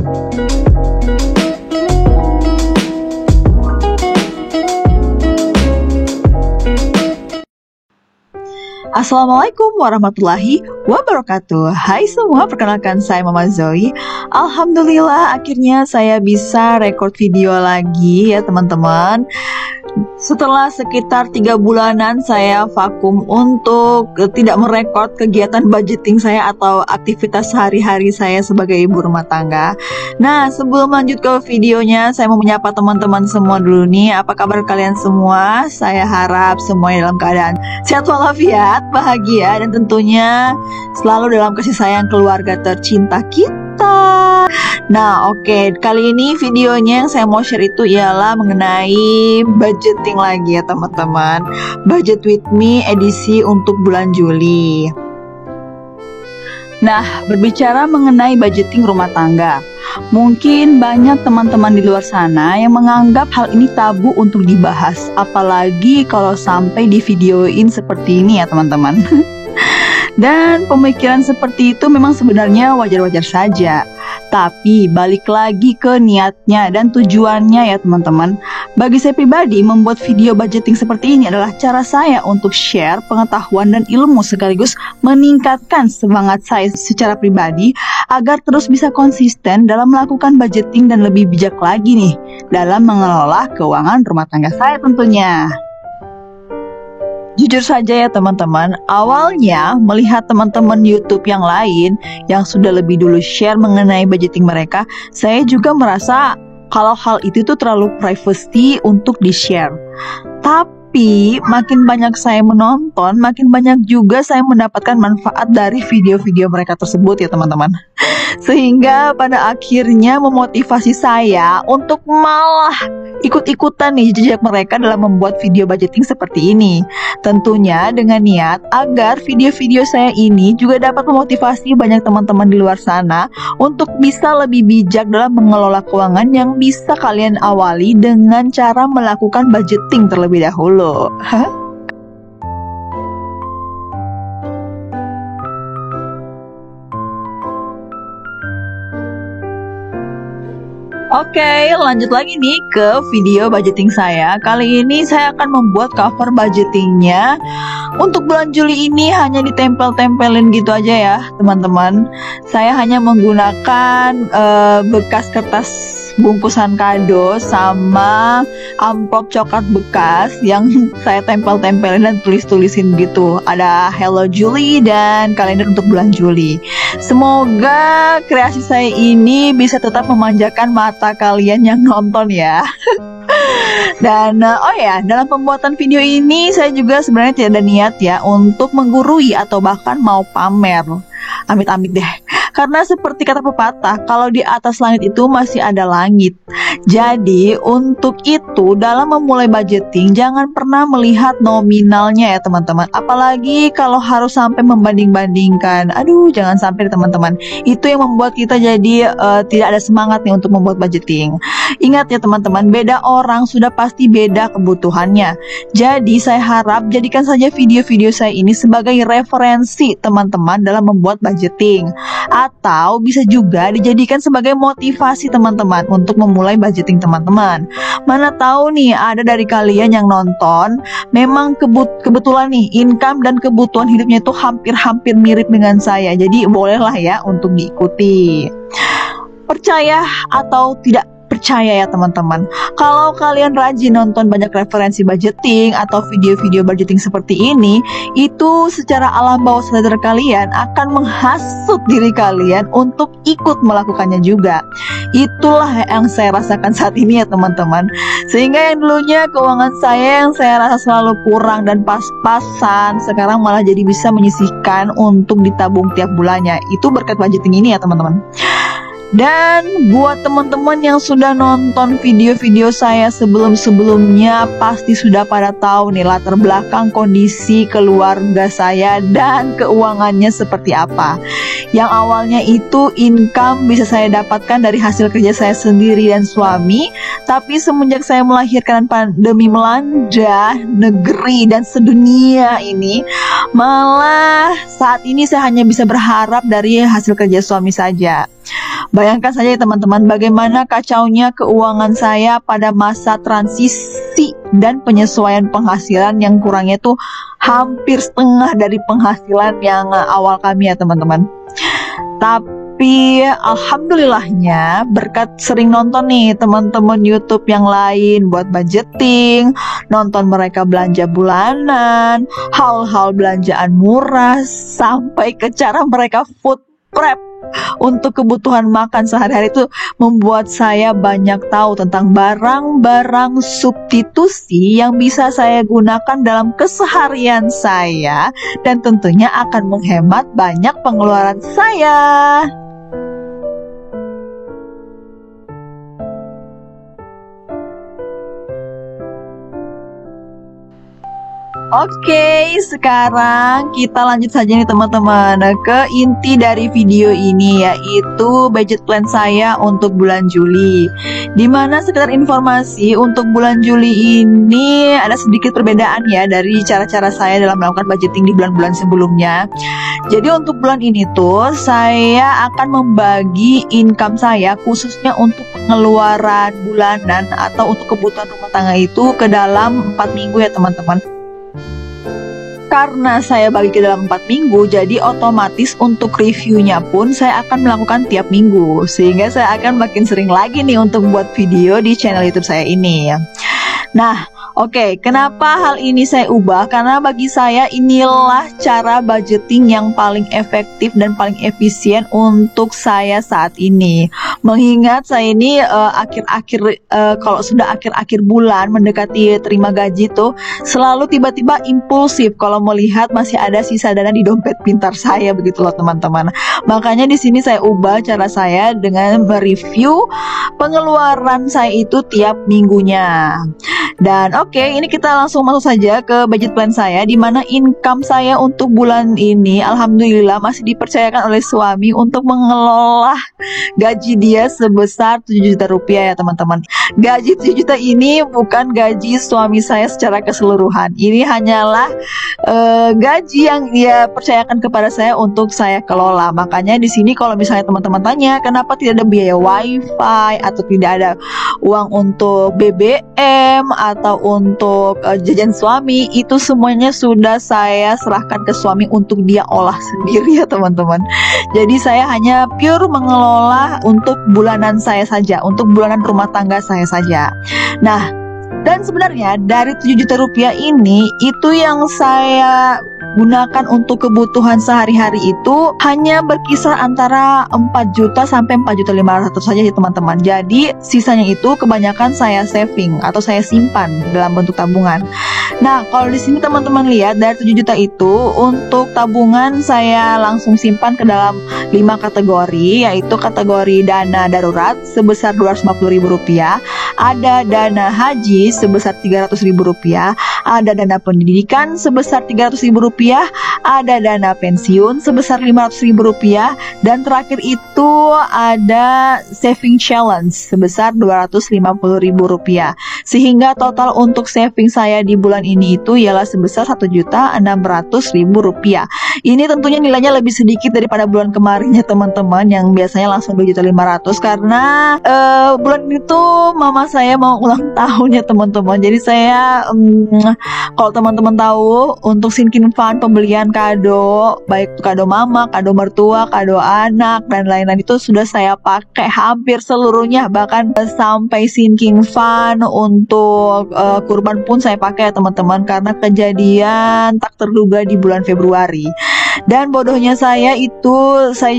Assalamualaikum warahmatullahi wabarakatuh. Hai semua, perkenalkan saya Mama Zoe. Alhamdulillah akhirnya saya bisa record video lagi ya teman-teman. Setelah sekitar 3 bulanan saya vakum untuk tidak merekod kegiatan budgeting saya atau aktivitas sehari-hari saya sebagai ibu rumah tangga. Nah, sebelum lanjut ke videonya, saya mau menyapa teman-teman semua dulu nih. Apa kabar kalian semua? Saya harap semuanya dalam keadaan sehat walafiat, bahagia, dan tentunya selalu dalam kasih sayang keluarga tercinta kita. Nah, oke, kali ini videonya yang saya mau share itu ialah mengenai budgeting lagi ya teman-teman. Budget with me edisi untuk bulan Juli. Nah, berbicara mengenai budgeting rumah tangga, mungkin banyak teman-teman di luar sana yang menganggap hal ini tabu untuk dibahas, apalagi kalau sampai di videoin seperti ini ya teman-teman. Dan pemikiran seperti itu memang sebenarnya wajar-wajar saja. Tapi balik lagi ke niatnya dan tujuannya ya teman-teman. Bagi saya pribadi, membuat video budgeting seperti ini adalah cara saya untuk share pengetahuan dan ilmu sekaligus meningkatkan semangat saya secara pribadi agar terus bisa konsisten dalam melakukan budgeting dan lebih bijak lagi nih dalam mengelola keuangan rumah tangga saya tentunya. Jujur saja ya teman-teman, awalnya melihat teman-teman YouTube yang lain yang sudah lebih dulu share mengenai budgeting mereka, saya juga merasa kalau hal itu tuh terlalu privacy untuk di-share. Tapi makin banyak saya menonton, makin banyak juga saya mendapatkan manfaat dari video-video mereka tersebut ya teman-teman. Sehingga pada akhirnya memotivasi saya untuk malah ikut-ikutan nih jejak mereka dalam membuat video budgeting seperti ini. Tentunya dengan niat agar video-video saya ini juga dapat memotivasi banyak teman-teman di luar sana untuk bisa lebih bijak dalam mengelola keuangan yang bisa kalian awali dengan cara melakukan budgeting terlebih dahulu. Oke, lanjut lagi nih ke video budgeting saya. Kali ini saya akan membuat cover budgetingnya. Untuk bulan Juli ini hanya ditempel-tempelin gitu aja ya teman-teman. Saya hanya menggunakan bekas kertas bungkusan kado sama amplop coklat bekas yang saya tempel-tempelin dan tulis-tulisin gitu. Ada Hello Julie dan kalender untuk bulan Juli. Semoga kreasi saya ini bisa tetap memanjakan mata kalian yang nonton ya. Dan oh ya, dalam pembuatan video ini saya juga sebenarnya tidak ada niat ya untuk menggurui atau bahkan mau pamer. Amit-amit deh. Karena seperti kata pepatah, kalau di atas langit itu masih ada langit. Jadi untuk itu dalam memulai budgeting jangan pernah melihat nominalnya ya teman-teman. Apalagi kalau harus sampai membanding-bandingkan. Aduh, jangan sampai teman-teman. Itu yang membuat kita jadi tidak ada semangat nih untuk membuat budgeting. Ingat ya teman-teman, beda orang sudah pasti beda kebutuhannya. Jadi saya harap jadikan saja video-video saya ini sebagai referensi teman-teman dalam membuat budgeting. Atau bisa juga dijadikan sebagai motivasi teman-teman untuk memulai budgeting teman-teman. Mana tahu nih ada dari kalian yang nonton memang kebetulan nih income dan kebutuhan hidupnya itu hampir-hampir mirip dengan saya. Jadi bolehlah ya untuk diikuti. Percaya atau tidak percaya ya teman-teman, kalau kalian rajin nonton banyak referensi budgeting atau video-video budgeting seperti ini, itu secara alam bawah sadar kalian akan menghasut diri kalian untuk ikut melakukannya juga. Itulah yang saya rasakan saat ini ya teman-teman. Sehingga yang dulunya keuangan saya yang saya rasa selalu kurang dan pas-pasan, sekarang malah jadi bisa menyisihkan untuk ditabung tiap bulannya. Itu berkat budgeting ini ya teman-teman. Dan buat teman-teman yang sudah nonton video-video saya sebelum-sebelumnya, pasti sudah pada tahu nih latar belakang kondisi keluarga saya dan keuangannya seperti apa. Yang awalnya itu income bisa saya dapatkan dari hasil kerja saya sendiri dan suami, tapi semenjak saya melahirkan pandemi melanda negeri dan sedunia ini, malah saat ini saya hanya bisa berharap dari hasil kerja suami saja. Bayangkan saja ya teman-teman, bagaimana kacaunya keuangan saya pada masa transisi dan penyesuaian penghasilan yang kurangnya tuh hampir setengah dari penghasilan yang awal kami ya teman-teman. Tapi alhamdulillahnya berkat sering nonton nih teman-teman YouTube yang lain buat budgeting, nonton mereka belanja bulanan, hal-hal belanjaan murah, sampai ke cara mereka food prep untuk kebutuhan makan sehari-hari, itu membuat saya banyak tahu tentang barang-barang substitusi yang bisa saya gunakan dalam keseharian saya dan tentunya akan menghemat banyak pengeluaran saya. Oke, sekarang kita lanjut saja nih teman-teman ke inti dari video ini, yaitu budget plan saya untuk bulan Juli. Dimana sekedar informasi, untuk bulan Juli ini ada sedikit perbedaan ya dari cara-cara saya dalam melakukan budgeting di bulan-bulan sebelumnya. Jadi untuk bulan ini tuh saya akan membagi income saya khususnya untuk pengeluaran bulanan atau untuk kebutuhan rumah tangga itu ke dalam 4 minggu ya teman-teman. Karena saya bagi ke dalam 4 minggu, jadi otomatis untuk reviewnya pun saya akan melakukan tiap minggu, sehingga saya akan makin sering lagi nih untuk buat video di channel YouTube saya ini ya. Nah, oke, kenapa hal ini saya ubah? Karena bagi saya inilah cara budgeting yang paling efektif dan paling efisien untuk saya saat ini. Mengingat saya ini kalau sudah akhir-akhir bulan mendekati terima gaji tuh selalu tiba-tiba impulsif kalau melihat masih ada sisa dana di dompet pintar saya, begitu loh teman-teman. Makanya di sini saya ubah cara saya dengan mereview pengeluaran saya itu tiap minggunya. Dan oke, ini kita langsung masuk saja ke budget plan saya, di mana income saya untuk bulan ini alhamdulillah masih dipercayakan oleh suami untuk mengelola gaji dia sebesar 7 juta rupiah ya teman-teman. Gaji 7 juta ini bukan gaji suami saya secara keseluruhan. Ini hanyalah gaji yang dia percayakan kepada saya untuk saya kelola. Makanya di sini kalau misalnya teman-teman tanya kenapa tidak ada biaya wifi atau tidak ada uang untuk BBM atau untuk jajan suami, itu semuanya sudah saya serahkan ke suami untuk dia olah sendiri ya teman-teman. Jadi saya hanya pure mengelola untuk bulanan saya saja, untuk bulanan rumah tangga saya saja. Nah, dan sebenarnya dari 7 juta rupiah ini, itu yang saya gunakan untuk kebutuhan sehari-hari itu hanya berkisar antara 4 juta sampai 4 juta 500 saja ya teman-teman. Jadi sisanya itu kebanyakan saya saving atau saya simpan dalam bentuk tabungan. Nah, kalau di sini teman-teman lihat dari 7 juta itu untuk tabungan saya langsung simpan ke dalam 5 kategori, yaitu kategori dana darurat sebesar Rp250.000, ada dana haji sebesar Rp300.000, ada dana pendidikan sebesar Rp300.000, ada dana pensiun sebesar Rp500.000, dan terakhir itu ada saving challenge sebesar Rp250.000. Sehingga total untuk saving saya di bulan ini itu ialah sebesar Rp1.600.000. Ini tentunya nilainya lebih sedikit daripada bulan kemarin ya teman-teman, yang biasanya langsung Rp2.500.000, karena bulan itu mama saya mau ulang tahun ya teman-teman. Jadi saya kalau teman-teman tahu, untuk sinking fund pembelian kado, baik kado mama, kado mertua, kado anak, dan lain-lain itu sudah saya pakai hampir seluruhnya. Bahkan sampai sinking fund untuk kurban pun saya pakai ya teman-teman, karena kejadian tak terduga di bulan Februari. Dan bodohnya saya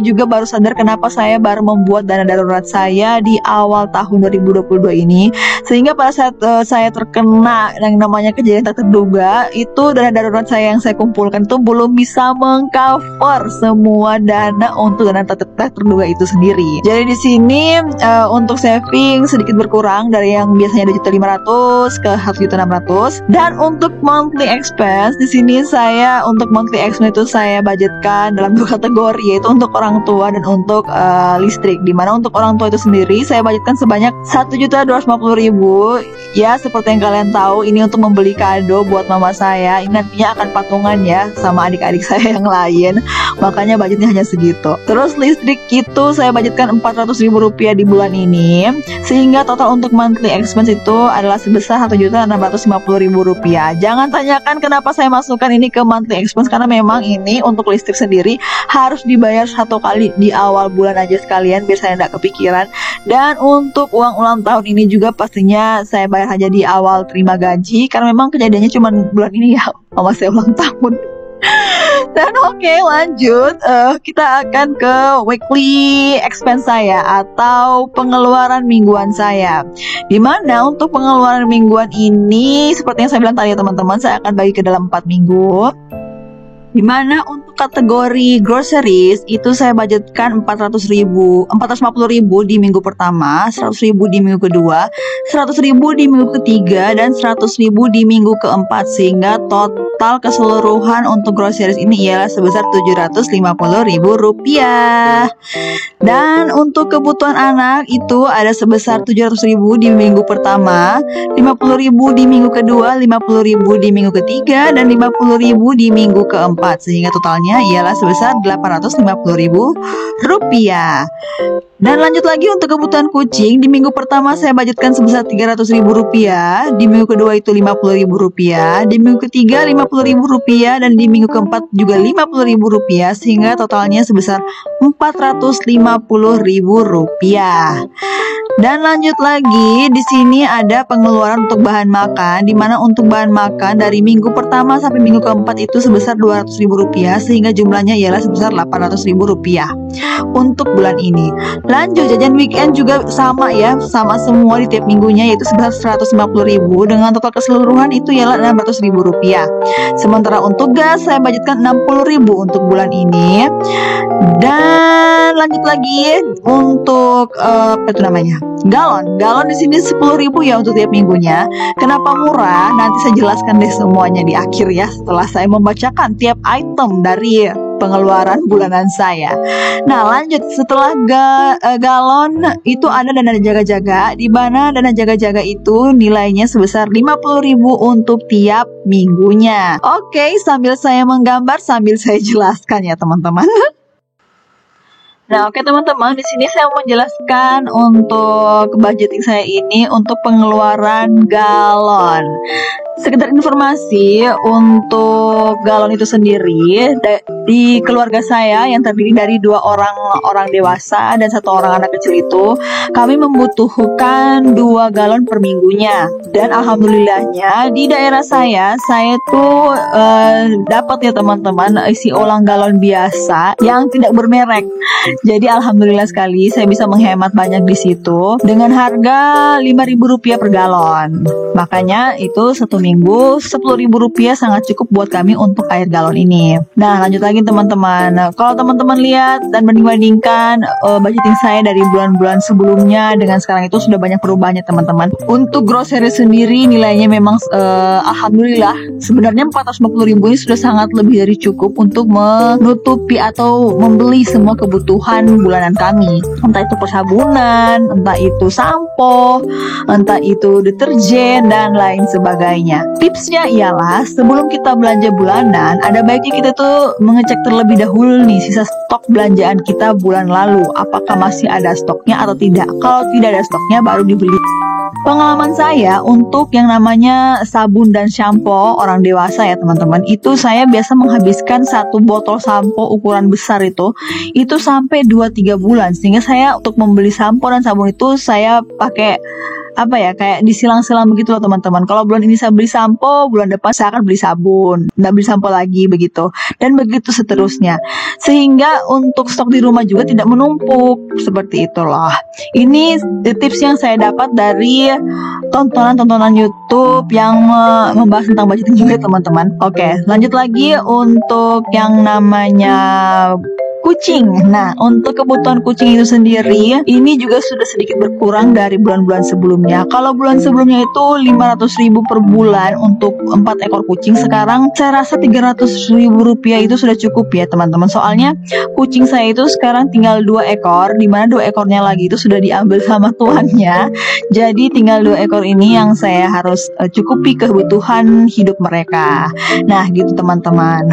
juga baru sadar kenapa saya baru membuat dana darurat saya di awal tahun 2022 ini. Sehingga pada saat saya terkena yang namanya kejadian tak terduga, itu dana darurat saya yang saya kumpulkan itu belum bisa mengcover semua dana untuk dana tak terduga itu sendiri. Jadi di sini untuk saving sedikit berkurang dari yang biasanya Rp2.500.000 ke Rp1.600.000. Dan untuk monthly expense di sini saya untuk monthly expense itu saya saya budgetkan dalam dua kategori, yaitu untuk orang tua dan untuk listrik. Dimana untuk orang tua itu sendiri saya budgetkan sebanyak 1.250.000. Ya, seperti yang kalian tahu, ini untuk membeli kado buat mama saya. Ini nantinya akan patungan ya sama adik-adik saya yang lain, makanya budgetnya hanya segitu. Terus listrik itu saya budgetkan Rp400.000 di bulan ini, sehingga total untuk monthly expense itu adalah sebesar Rp1.650.000. Jangan tanyakan kenapa saya masukkan ini ke monthly expense, karena memang ini untuk listrik sendiri harus dibayar satu kali di awal bulan aja sekalian, biar saya tidak kepikiran. Dan untuk uang ulang tahun ini juga pastinya saya bayar aja di awal terima gaji, karena memang kejadiannya cuma bulan ini ya, mama saya ulang tahun. Dan oke, lanjut, kita akan ke weekly expense saya atau pengeluaran mingguan saya. Dimana untuk pengeluaran mingguan ini, seperti yang saya bilang tadi ya teman-teman, saya akan bagi ke dalam 4 minggu. Dimana untuk kategori groceries itu saya budgetkan 450.000 di minggu pertama, 100.000 di minggu kedua, 100.000 di minggu ketiga, dan 100.000 di minggu keempat, sehingga total keseluruhan untuk groceries ini ialah sebesar Rp750.000. Dan untuk kebutuhan anak itu ada sebesar 700.000 di minggu pertama, 50.000 di minggu kedua, 50.000 di minggu ketiga, dan 50.000 di minggu keempat, sehingga totalnya ialah sebesar Rp850.000. Dan lanjut lagi untuk kebutuhan kucing, di minggu pertama saya budgetkan sebesar Rp300.000, di minggu kedua itu Rp50.000, di minggu ketiga Rp50.000, dan di minggu keempat juga Rp50.000, sehingga totalnya sebesar Rp450.000. Dan lanjut lagi, di sini ada pengeluaran untuk bahan makan, di mana untuk bahan makan dari minggu pertama sampai minggu keempat itu sebesar Rp200.000, sehingga jumlahnya ialah sebesar Rp800.000 untuk bulan ini. Lanjut, jajan weekend juga sama ya, sama semua di tiap minggunya, yaitu sebesar Rp150.000, dengan total keseluruhan itu ialah Rp600.000. Sementara untuk gas saya budgetkan Rp60.000 untuk bulan ini. Dan lanjut lagi untuk apa itu namanya, galon di sini Rp10.000 ya untuk tiap minggunya. Kenapa murah? Nanti saya jelaskan deh semuanya di akhir ya, setelah saya membacakan tiap item dari pengeluaran bulanan saya. Nah, lanjut, setelah galon itu ada dana jaga-jaga, di mana dana jaga-jaga itu nilainya sebesar Rp50.000 untuk tiap minggunya. Oke, sambil saya menggambar, sambil saya jelaskan ya teman-teman. Nah, oke teman-teman, di sini saya mau menjelaskan untuk budgeting saya ini untuk pengeluaran galon. Sekedar informasi, untuk galon itu sendiri di keluarga saya yang terdiri dari 2 orang dewasa dan 1 orang anak kecil itu, kami membutuhkan 2 galon per minggunya. Dan alhamdulillahnya di daerah saya tuh dapat ya teman-teman isi ulang galon biasa yang tidak bermerek. Jadi alhamdulillah sekali saya bisa menghemat banyak di situ dengan harga Rp5.000 per galon. Makanya itu 1 minggu Rp10.000 sangat cukup buat kami untuk air galon ini. Nah, lanjut lagi teman-teman. Kalau teman-teman lihat dan membandingkan budgeting saya dari bulan-bulan sebelumnya dengan sekarang, itu sudah banyak perubahannya teman-teman. Untuk grocery sendiri nilainya memang alhamdulillah sebenarnya Rp450.000 ini sudah sangat lebih dari cukup untuk menutupi atau membeli semua kebutuhan bulanan kami. Entah itu persabunan, entah itu sampo, entah itu deterjen, dan lain sebagainya. Tipsnya ialah sebelum kita belanja bulanan, ada baiknya kita tuh mengecek terlebih dahulu nih sisa stok belanjaan kita bulan lalu, apakah masih ada stoknya atau tidak. Kalau tidak ada stoknya baru dibeli. Pengalaman saya untuk yang namanya sabun dan shampoo orang dewasa ya teman-teman, itu saya biasa menghabiskan 1 botol sampo ukuran besar itu sampai 2-3 bulan. Sehingga saya untuk membeli sampo dan sabun itu saya pakai kayak disilang-silang begitu loh teman-teman. Kalau bulan ini saya beli sampo, bulan depan saya akan beli sabun, nggak beli sampo lagi begitu, dan begitu seterusnya, sehingga untuk stok di rumah juga tidak menumpuk. Seperti itulah. Ini tips yang saya dapat dari tontonan YouTube yang membahas tentang budgeting juga teman-teman. Oke, lanjut lagi untuk yang namanya kucing. Nah, untuk kebutuhan kucing itu sendiri, ini juga sudah sedikit berkurang dari bulan-bulan sebelumnya. Kalau bulan sebelumnya itu 500.000 per bulan untuk 4 ekor kucing, sekarang saya rasa 300.000 rupiah itu sudah cukup ya teman-teman. Soalnya kucing saya itu sekarang tinggal 2 ekor, dimana 2 ekornya lagi itu sudah diambil sama tuannya. Jadi tinggal 2 ekor ini yang saya harus cukupi kebutuhan hidup mereka. Nah gitu teman-teman.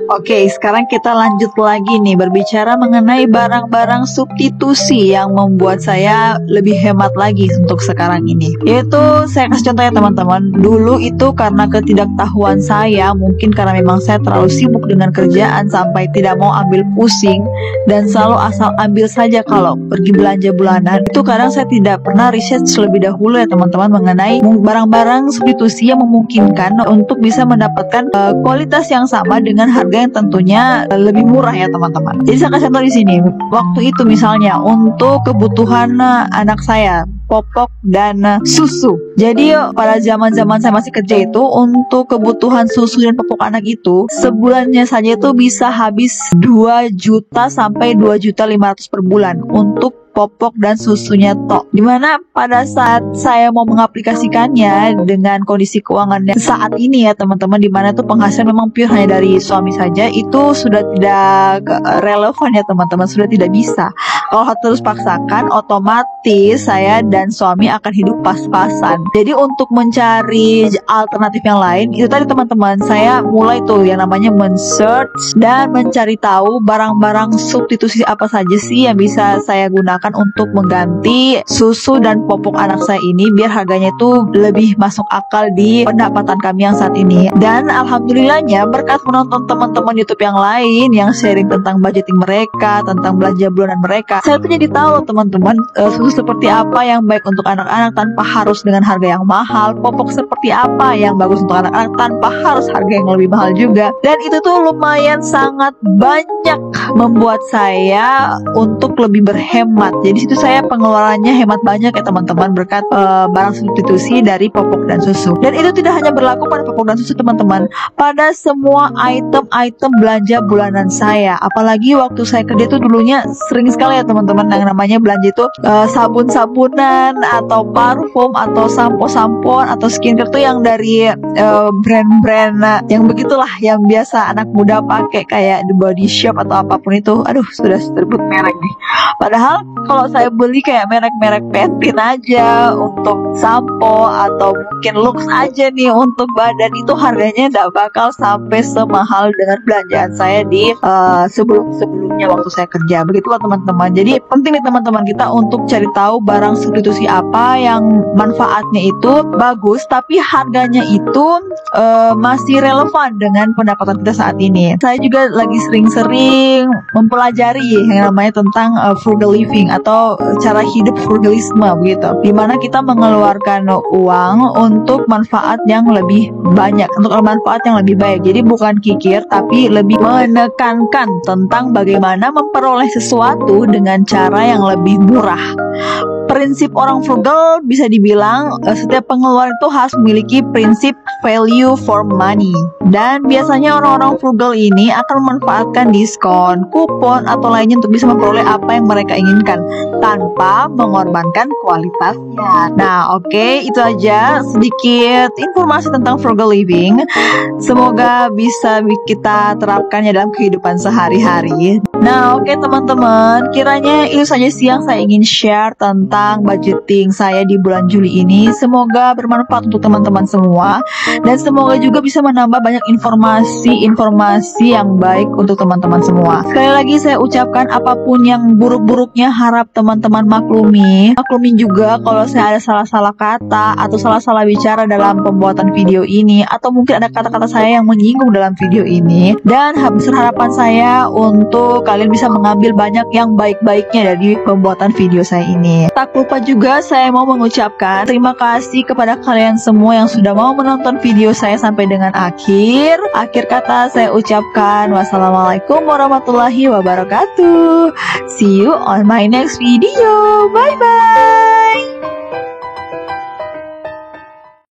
Oke, sekarang kita lanjut lagi nih berbicara mengenai barang-barang substitusi yang membuat saya lebih hemat lagi untuk sekarang ini. Yaitu saya kasih contoh ya teman-teman. Dulu itu karena ketidaktahuan saya, mungkin karena memang saya terlalu sibuk dengan kerjaan sampai tidak mau ambil pusing dan selalu asal ambil saja kalau pergi belanja bulanan. Itu kadang saya tidak pernah riset terlebih dahulu ya teman-teman mengenai barang-barang substitusi yang memungkinkan untuk bisa mendapatkan kualitas yang sama dengan harga yang tentunya lebih murah ya teman-teman. Jadi saya kasih contoh di sini. Waktu itu misalnya untuk kebutuhan anak saya, popok dan susu. Jadi pada zaman-zaman saya masih kerja itu, untuk kebutuhan susu dan popok anak itu sebulannya saja itu bisa habis 2 juta sampai 2.500.000 per bulan untuk popok dan susunya tok. Dimana pada saat saya mau mengaplikasikannya dengan kondisi keuangannya saat ini ya teman-teman, dimana tuh penghasilan memang pure hanya dari suami saja, itu sudah tidak relevan ya teman-teman, sudah tidak bisa. Kalau terus paksakan, otomatis saya dan suami akan hidup pas-pasan. Jadi untuk mencari alternatif yang lain, itu tadi teman-teman, saya mulai tuh yang namanya men-search dan mencari tahu barang-barang substitusi apa saja sih yang bisa saya gunakan untuk mengganti susu dan popok anak saya ini biar harganya itu lebih masuk akal di pendapatan kami yang saat ini. Dan alhamdulillahnya berkat menonton teman-teman YouTube yang lain yang sharing tentang budgeting mereka, tentang belanja bulanan mereka, saya tuh jadi tahu teman-teman susu seperti apa yang baik untuk anak-anak tanpa harus dengan harga yang mahal, popok seperti apa yang bagus untuk anak-anak tanpa harus harga yang lebih mahal juga. Dan itu tuh lumayan sangat banyak membuat saya untuk lebih berhemat. Jadi situ saya pengeluarannya hemat banyak ya teman-teman berkat barang substitusi dari popok dan susu. Dan itu tidak hanya berlaku pada popok dan susu teman-teman, pada semua item-item belanja bulanan saya. Apalagi waktu saya kerja itu dulunya sering sekali ya teman-teman yang namanya belanja itu sabun-sabunan atau parfum atau sampo-sampo atau skincare tuh yang dari brand-brand yang begitulah yang biasa anak muda pakai kayak The Body Shop atau apapun itu. Aduh, sudah sebut merek nih. Padahal kalau saya beli kayak merek-merek Pantene aja untuk sampo atau mungkin Lux aja nih untuk badan, itu harganya tidak bakal sampai semahal dengan belanjaan saya di sebelum-sebelumnya waktu saya kerja. Begitulah teman-teman. Jadi penting nih teman-teman kita untuk cari tahu barang substitusi apa yang manfaatnya itu bagus tapi harganya itu masih relevan dengan pendapatan kita saat ini. Saya juga lagi sering-sering mempelajari yang namanya tentang frugal living atau cara hidup frugalisme begitu, dimana kita mengeluarkan uang untuk manfaat yang lebih banyak, untuk manfaat yang lebih baik. Jadi bukan kikir tapi lebih menekankan tentang bagaimana memperoleh sesuatu dengan cara yang lebih murah. Prinsip orang frugal bisa dibilang setiap pengeluaran itu harus memiliki prinsip value for money. Dan biasanya orang-orang frugal ini akan memanfaatkan diskon, kupon, atau lainnya untuk bisa memperoleh apa yang mereka inginkan tanpa mengorbankan kualitasnya. Nah, oke, itu aja sedikit informasi tentang frugal living. Semoga bisa kita terapkannya dalam kehidupan sehari-hari. Nah, oke teman-teman, kiranya itu saja sih yang saya ingin share tentang budgeting saya di bulan Juli ini. Semoga bermanfaat untuk teman-teman semua, dan semoga juga bisa menambah banyak informasi yang baik untuk teman-teman semua. Sekali lagi saya ucapkan apapun yang buruk-buruknya harap teman-teman maklumi. Maklumin juga kalau saya ada salah-salah kata atau salah-salah bicara dalam pembuatan video ini, atau mungkin ada kata-kata saya yang menyinggung dalam video ini. Dan besar harapan saya untuk kalian bisa mengambil banyak yang baik-baiknya dari pembuatan video saya ini. Tak lupa juga saya mau mengucapkan terima kasih kepada kalian semua yang sudah mau menonton video saya sampai dengan akhir. Akhir kata saya ucapkan wassalamualaikum warahmatullahi wabarakatuh. See you on my next video. Bye bye.